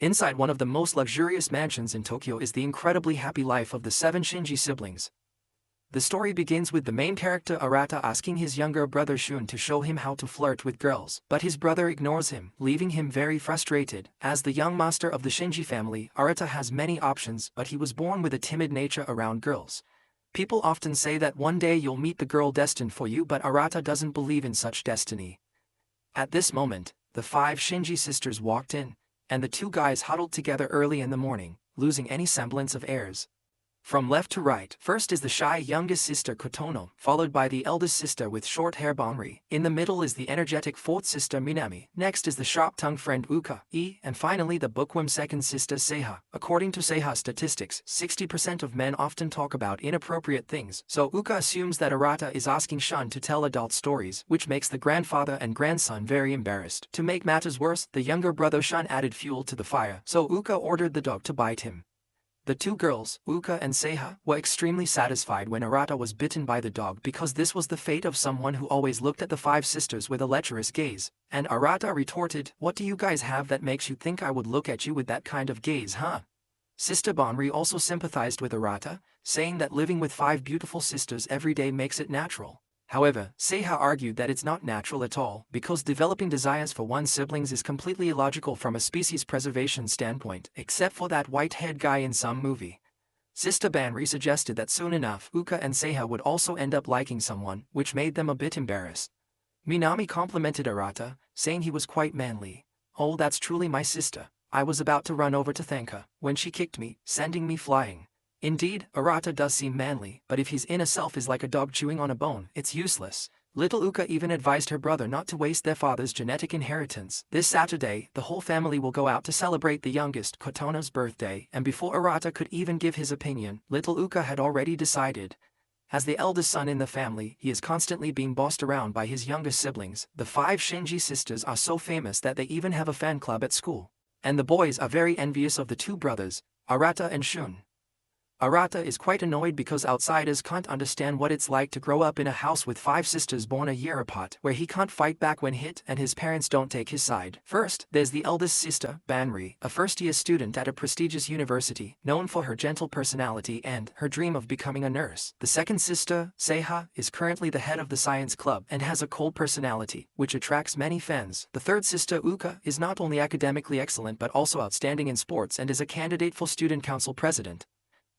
Inside one of the most luxurious mansions in Tokyo is the incredibly happy life of the 7 Shinji siblings. The story begins with the main character Arata asking his younger brother Shun to show him how to flirt with girls, but his brother ignores him, leaving him very frustrated. As the young master of the Shinji family, Arata has many options, but he was born with a timid nature around girls. People often say that one day you'll meet the girl destined for you, but Arata doesn't believe in such destiny. At this moment, the 5 Shinji sisters walked in, and the 2 guys huddled together early in the morning, losing any semblance of airs. From left to right, first is the shy youngest sister Kotono, followed by the eldest sister with short hair Banri. In the middle is the energetic 4th sister Minami. Next is the sharp-tongued friend Uka, and finally the bookworm 2nd sister Seiha. According to Seiha's statistics, 60% of men often talk about inappropriate things, so Uka assumes that Arata is asking Shun to tell adult stories, which makes the grandfather and grandson very embarrassed. To make matters worse, the younger brother Shun added fuel to the fire, so Uka ordered the dog to bite him. The 2 girls, Uka and Seiha, were extremely satisfied when Arata was bitten by the dog because this was the fate of someone who always looked at the 5 sisters with a lecherous gaze. And Arata retorted, "What do you guys have that makes you think I would look at you with that kind of gaze, huh?" Sister Banri also sympathized with Arata, saying that living with 5 beautiful sisters every day makes it natural. However, Seiha argued that it's not natural at all, because developing desires for one's siblings is completely illogical from a species preservation standpoint, except for that white-haired guy in some movie. Sister Banri suggested that soon enough Uka and Seiha would also end up liking someone, which made them a bit embarrassed. Minami complimented Arata, saying he was quite manly. "Oh, that's truly my sister. I was about to run over to thank her, when she kicked me, sending me flying." Indeed, Arata does seem manly, but if his inner self is like a dog chewing on a bone, it's useless. Little Uka even advised her brother not to waste their father's genetic inheritance. This Saturday, the whole family will go out to celebrate the youngest, Kotono's birthday, and before Arata could even give his opinion, little Uka had already decided. As the eldest son in the family, he is constantly being bossed around by his younger siblings. The 5 Shinji sisters are so famous that they even have a fan club at school. And the boys are very envious of the 2 brothers, Arata and Shun. Arata is quite annoyed because outsiders can't understand what it's like to grow up in a house with 5 sisters born a year apart, where he can't fight back when hit and his parents don't take his side. First, there's the eldest sister, Banri, a first-year student at a prestigious university, known for her gentle personality and her dream of becoming a nurse. The second sister, Seiha, is currently the head of the science club and has a cold personality, which attracts many fans. The third sister, Uka, is not only academically excellent but also outstanding in sports and is a candidate for student council president.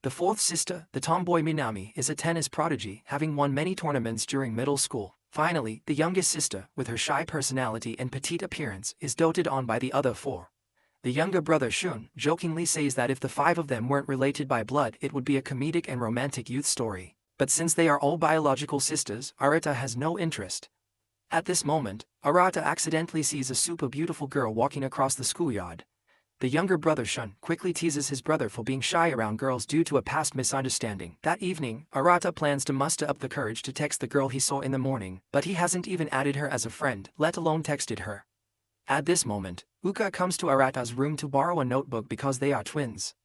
The 4th sister, the tomboy Minami, is a tennis prodigy, having won many tournaments during middle school. Finally, the youngest sister, with her shy personality and petite appearance, is doted on by the other 4. The younger brother Shun jokingly says that if the 5 of them weren't related by blood, it would be a comedic and romantic youth story. But since they are all biological sisters, Arata has no interest. At this moment, Arata accidentally sees a super beautiful girl walking across the schoolyard. The younger brother Shun quickly teases his brother for being shy around girls due to a past misunderstanding. That evening, Arata plans to muster up the courage to text the girl he saw in the morning, but he hasn't even added her as a friend, let alone texted her. At this moment, Uka comes to Arata's room to borrow a notebook because they are twins.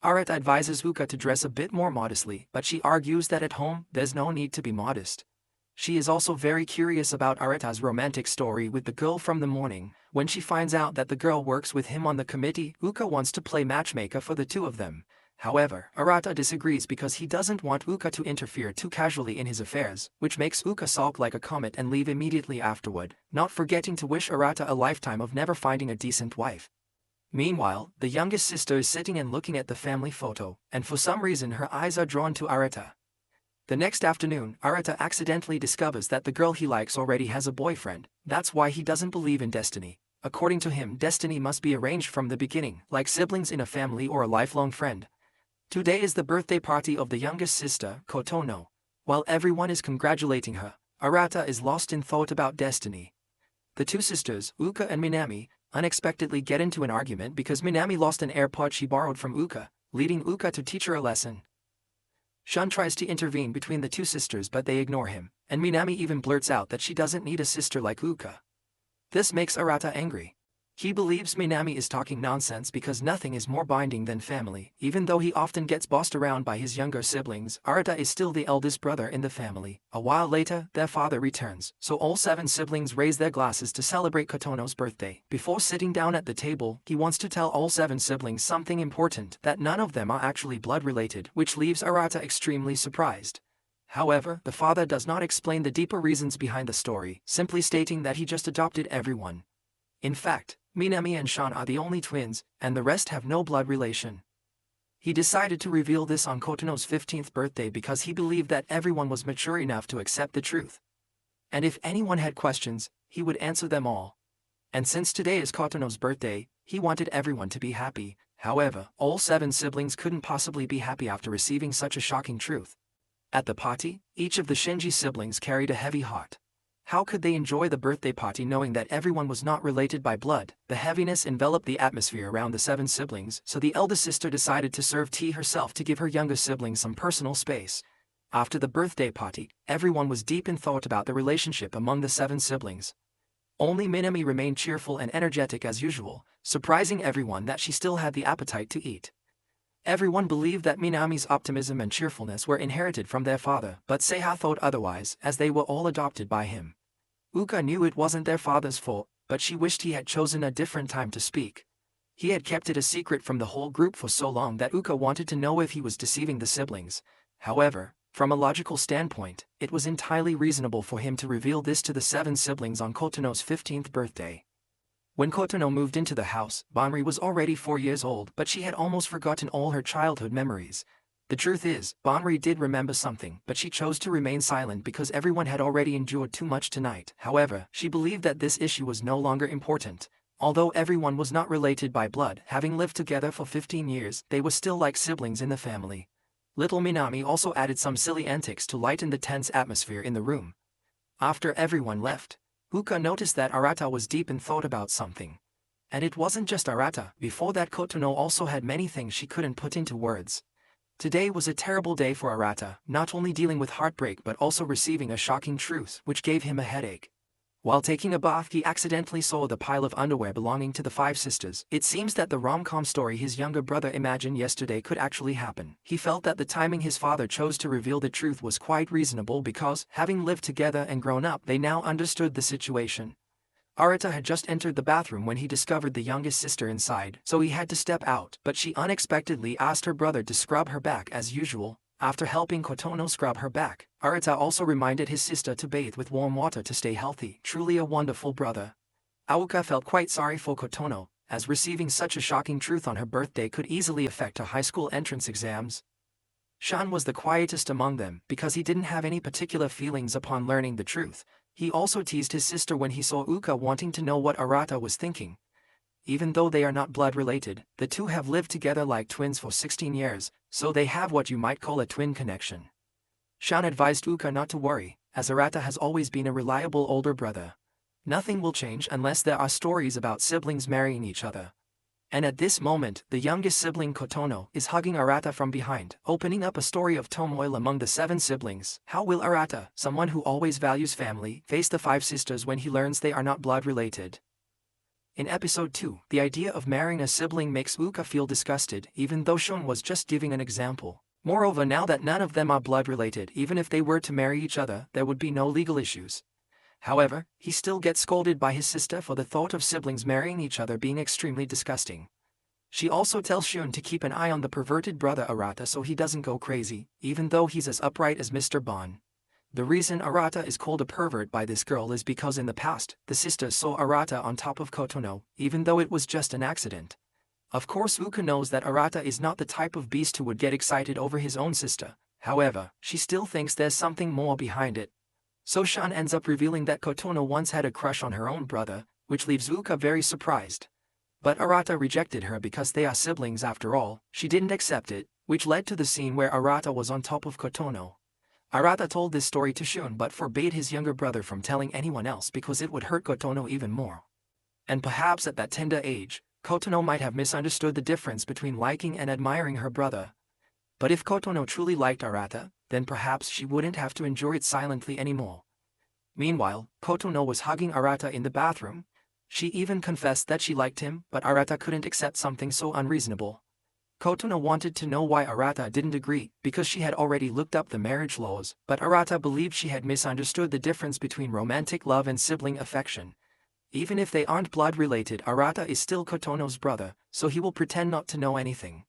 Arata advises Uka to dress a bit more modestly, but she argues that at home, there's no need to be modest. She is also very curious about Arata's romantic story with the girl from the morning. When she finds out that the girl works with him on the committee, Uka wants to play matchmaker for the 2 of them. However, Arata disagrees because he doesn't want Uka to interfere too casually in his affairs, which makes Uka sulk like a comet and leave immediately afterward, not forgetting to wish Arata a lifetime of never finding a decent wife. Meanwhile, the youngest sister is sitting and looking at the family photo, and for some reason her eyes are drawn to Arata. The next afternoon, Arata accidentally discovers that the girl he likes already has a boyfriend. That's why he doesn't believe in destiny. According to him, destiny must be arranged from the beginning, like siblings in a family or a lifelong friend. Today is the birthday party of the youngest sister, Kotono. While everyone is congratulating her, Arata is lost in thought about destiny. The 2 sisters, Uka and Minami, unexpectedly get into an argument because Minami lost an AirPod she borrowed from Uka, leading Uka to teach her a lesson. Shun tries to intervene between the 2 sisters but they ignore him, and Minami even blurts out that she doesn't need a sister like Uka. This makes Arata angry. He believes Minami is talking nonsense because nothing is more binding than family. Even though he often gets bossed around by his younger siblings, Arata is still the eldest brother in the family. A while later, their father returns, so all 7 siblings raise their glasses to celebrate Kotono's birthday. Before sitting down at the table, he wants to tell all 7 siblings something important, that none of them are actually blood-related, which leaves Arata extremely surprised. However, the father does not explain the deeper reasons behind the story, simply stating that he just adopted everyone. In fact, Minami and Sean are the only twins, and the rest have no blood relation. He decided to reveal this on Kotono's 15th birthday because he believed that everyone was mature enough to accept the truth. And if anyone had questions, he would answer them all. And since today is Kotono's birthday, he wanted everyone to be happy. However, all 7 siblings couldn't possibly be happy after receiving such a shocking truth. At the party, each of the Shinji siblings carried a heavy heart. How could they enjoy the birthday party knowing that everyone was not related by blood? The heaviness enveloped the atmosphere around the 7 siblings, so the eldest sister decided to serve tea herself to give her younger siblings some personal space. After the birthday party, everyone was deep in thought about the relationship among the 7 siblings. Only Minami remained cheerful and energetic as usual, surprising everyone that she still had the appetite to eat. Everyone believed that Minami's optimism and cheerfulness were inherited from their father, but Seiha thought otherwise, as they were all adopted by him. Uka knew it wasn't their father's fault, but she wished he had chosen a different time to speak. He had kept it a secret from the whole group for so long that Uka wanted to know if he was deceiving the siblings. However, from a logical standpoint, it was entirely reasonable for him to reveal this to the 7 siblings on Kotono's 15th birthday. When Kotono moved into the house, Banri was already 4 years old, but she had almost forgotten all her childhood memories. The truth is, Banri did remember something, but she chose to remain silent because everyone had already endured too much tonight. However, she believed that this issue was no longer important. Although everyone was not related by blood, having lived together for 15 years, they were still like siblings in the family. Little Minami also added some silly antics to lighten the tense atmosphere in the room. After everyone left, Uka noticed that Arata was deep in thought about something. And it wasn't just Arata. Before that, Kotono also had many things she couldn't put into words. Today was a terrible day for Arata, not only dealing with heartbreak but also receiving a shocking truth, which gave him a headache. While taking a bath, he accidentally saw the pile of underwear belonging to the 5 sisters. It seems that the rom-com story his younger brother imagined yesterday could actually happen. He felt that the timing his father chose to reveal the truth was quite reasonable because, having lived together and grown up, they now understood the situation. Arata had just entered the bathroom when he discovered the youngest sister inside, so he had to step out, but she unexpectedly asked her brother to scrub her back as usual. After helping Kotono scrub her back, Arata also reminded his sister to bathe with warm water to stay healthy. Truly a wonderful brother. Aoka felt quite sorry for Kotono, as receiving such a shocking truth on her birthday could easily affect her high school entrance exams. Sean was the quietest among them because he didn't have any particular feelings upon learning the truth. He also teased his sister when he saw Uka wanting to know what Arata was thinking. Even though they are not blood-related, the two have lived together like twins for 16 years, so they have what you might call a twin connection. Sean advised Uka not to worry, as Arata has always been a reliable older brother. Nothing will change unless there are stories about siblings marrying each other. And at this moment, the youngest sibling Kotono is hugging Arata from behind, opening up a story of turmoil among the 7 siblings. How will Arata, someone who always values family, face the 5 sisters when he learns they are not blood-related? In episode 2, the idea of marrying a sibling makes Uka feel disgusted, even though Shun was just giving an example. Moreover, now that none of them are blood-related, even if they were to marry each other, there would be no legal issues. However, he still gets scolded by his sister for the thought of siblings marrying each other being extremely disgusting. She also tells Shun to keep an eye on the perverted brother Arata so he doesn't go crazy, even though he's as upright as Mr. Bon. The reason Arata is called a pervert by this girl is because in the past, the sisters saw Arata on top of Kotono, even though it was just an accident. Of course, Uka knows that Arata is not the type of beast who would get excited over his own sister. However, she still thinks there's something more behind it. So Sean ends up revealing that Kotono once had a crush on her own brother, which leaves Uka very surprised. But Arata rejected her because they are siblings after all. She didn't accept it, which led to the scene where Arata was on top of Kotono. Arata told this story to Shun but forbade his younger brother from telling anyone else because it would hurt Kotono even more. And perhaps at that tender age, Kotono might have misunderstood the difference between liking and admiring her brother. But if Kotono truly liked Arata, then perhaps she wouldn't have to endure it silently anymore. Meanwhile, Kotono was hugging Arata in the bathroom. She even confessed that she liked him, but Arata couldn't accept something so unreasonable. Kotono wanted to know why Arata didn't agree, because she had already looked up the marriage laws, but Arata believed she had misunderstood the difference between romantic love and sibling affection. Even if they aren't blood-related, Arata is still Kotono's brother, so he will pretend not to know anything.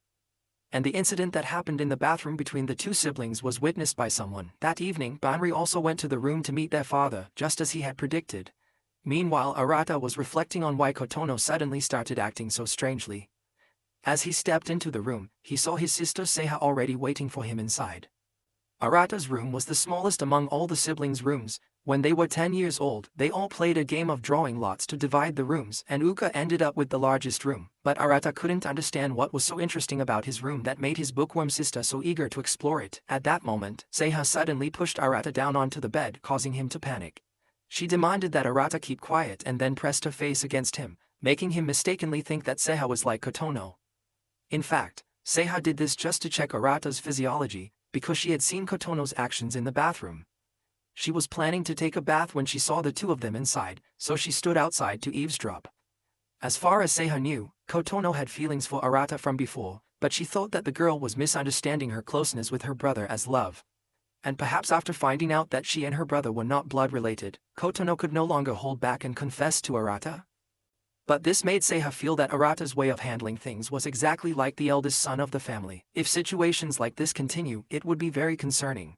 And the incident that happened in the bathroom between the two siblings was witnessed by someone. That evening, Banri also went to the room to meet their father, just as he had predicted. Meanwhile, Arata was reflecting on why Kotono suddenly started acting so strangely. As he stepped into the room, he saw his sister Seiha already waiting for him inside. Arata's room was the smallest among all the siblings' rooms. When they were 10 years old, they all played a game of drawing lots to divide the rooms, and Uka ended up with the largest room. But Arata couldn't understand what was so interesting about his room that made his bookworm sister so eager to explore it. At that moment, Seiha suddenly pushed Arata down onto the bed, causing him to panic. She demanded that Arata keep quiet and then pressed her face against him, making him mistakenly think that Seiha was like Kotono. In fact, Seiha did this just to check Arata's physiology, because she had seen Kotono's actions in the bathroom. She was planning to take a bath when she saw the two of them inside, so she stood outside to eavesdrop. As far as Seiha knew, Kotono had feelings for Arata from before, but she thought that the girl was misunderstanding her closeness with her brother as love. And perhaps after finding out that she and her brother were not blood-related, Kotono could no longer hold back and confess to Arata. But this made Seiha feel that Arata's way of handling things was exactly like the eldest son of the family. If situations like this continue, it would be very concerning.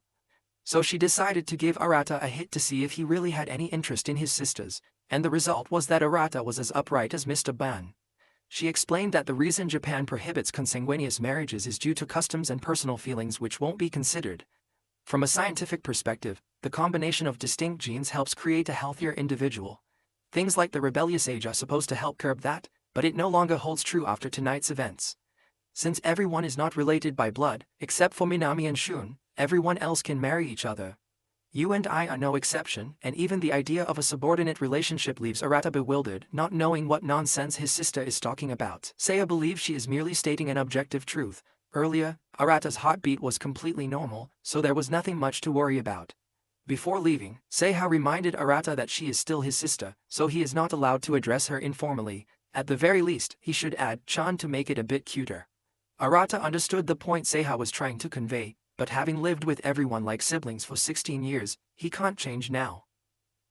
So she decided to give Arata a hit to see if he really had any interest in his sisters, and the result was that Arata was as upright as Mr. Ban. She explained that the reason Japan prohibits consanguineous marriages is due to customs and personal feelings which won't be considered. From a scientific perspective, the combination of distinct genes helps create a healthier individual. Things like the rebellious age are supposed to help curb that, but it no longer holds true after tonight's events. Since everyone is not related by blood, except for Minami and Shun, everyone else can marry each other. You and I are no exception, and even the idea of a subordinate relationship leaves Arata bewildered, not knowing what nonsense his sister is talking about. Seiya believes she is merely stating an objective truth. Earlier, Arata's heartbeat was completely normal, so there was nothing much to worry about. Before leaving, Seiha reminded Arata that she is still his sister, so he is not allowed to address her informally. At the very least, he should add "chan" to make it a bit cuter. Arata understood the point Seiha was trying to convey, but having lived with everyone like siblings for 16 years, he can't change now.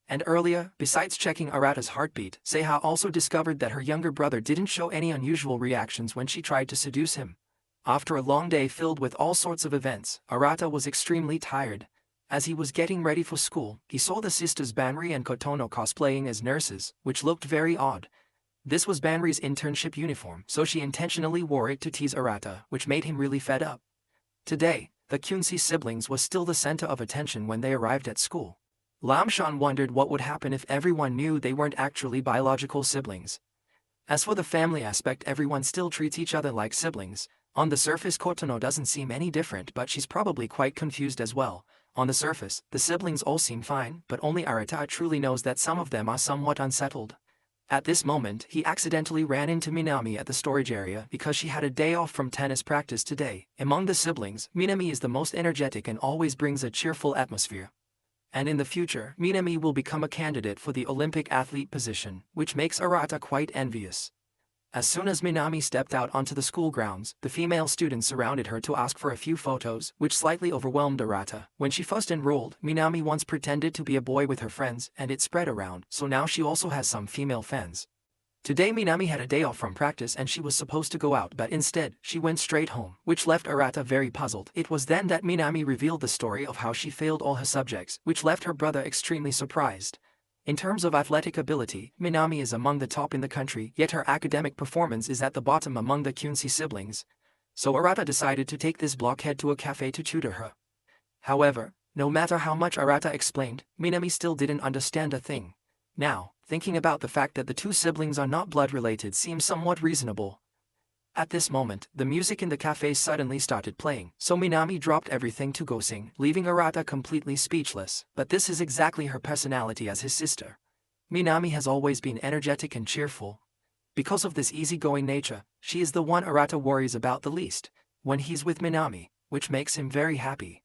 And earlier, besides checking Arata's heartbeat, Seiha also discovered that her younger brother didn't show any unusual reactions when she tried to seduce him. After a long day filled with all sorts of events, Arata was extremely tired. As he was getting ready for school, he saw the sisters Banri and Kotono cosplaying as nurses, which looked very odd. This was Banri's internship uniform, so she intentionally wore it to tease Arata, which made him really fed up. Today, the Kyunsi siblings was still the center of attention when they arrived at school. Lam Shan wondered what would happen if everyone knew they weren't actually biological siblings. As for the family aspect, everyone still treats each other like siblings. On the surface, Kotono doesn't seem any different, but she's probably quite confused as well. On the surface, the siblings all seem fine, but only Arata truly knows that some of them are somewhat unsettled. At this moment, he accidentally ran into Minami at the storage area because she had a day off from tennis practice today. Among the siblings, Minami is the most energetic and always brings a cheerful atmosphere. And in the future, Minami will become a candidate for the Olympic athlete position, which makes Arata quite envious. As soon as Minami stepped out onto the school grounds, the female students surrounded her to ask for a few photos, which slightly overwhelmed Arata. When she first enrolled, Minami once pretended to be a boy with her friends, and it spread around, so now she also has some female fans. Today Minami had a day off from practice and she was supposed to go out, but instead, she went straight home, which left Arata very puzzled. It was then that Minami revealed the story of how she failed all her subjects, which left her brother extremely surprised. In terms of athletic ability, Minami is among the top in the country, yet her academic performance is at the bottom among the Kyunsi siblings. So Arata decided to take this blockhead to a cafe to tutor her. However, no matter how much Arata explained, Minami still didn't understand a thing. Now, thinking about the fact that the two siblings are not blood-related seems somewhat reasonable. At this moment, the music in the cafe suddenly started playing, so Minami dropped everything to go sing, leaving Arata completely speechless. But this is exactly her personality as his sister. Minami has always been energetic and cheerful. Because of this easygoing nature, she is the one Arata worries about the least when he's with Minami, which makes him very happy.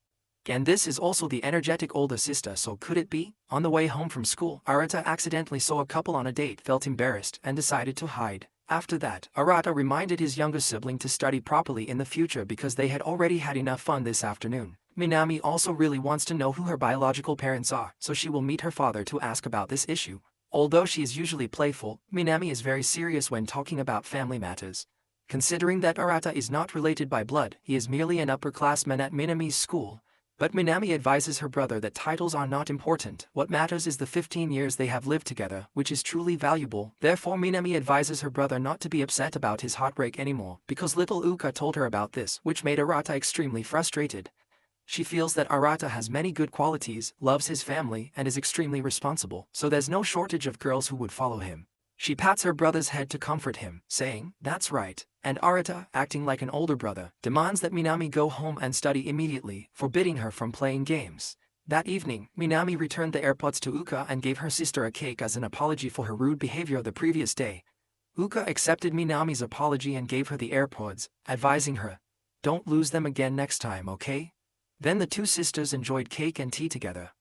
And this is also the energetic older sister, so could it be? On the way home from school, Arata accidentally saw a couple on a date, felt embarrassed, and decided to hide. After that, Arata reminded his younger sibling to study properly in the future because they had already had enough fun this afternoon. Minami also really wants to know who her biological parents are, so she will meet her father to ask about this issue. Although she is usually playful, Minami is very serious when talking about family matters. Considering that Arata is not related by blood, he is merely an upperclassman at Minami's school. But Minami advises her brother that titles are not important. What matters is the 15 years they have lived together, which is truly valuable. Therefore Minami advises her brother not to be upset about his heartbreak anymore, because little Uka told her about this, which made Arata extremely frustrated. She feels that Arata has many good qualities, loves his family, and is extremely responsible, so there's no shortage of girls who would follow him. She pats her brother's head to comfort him, saying, "That's right," and Arata, acting like an older brother, demands that Minami go home and study immediately, forbidding her from playing games. That evening, Minami returned the AirPods to Uka and gave her sister a cake as an apology for her rude behavior the previous day. Uka accepted Minami's apology and gave her the AirPods, advising her, "Don't lose them again next time, okay?" Then the two sisters enjoyed cake and tea together.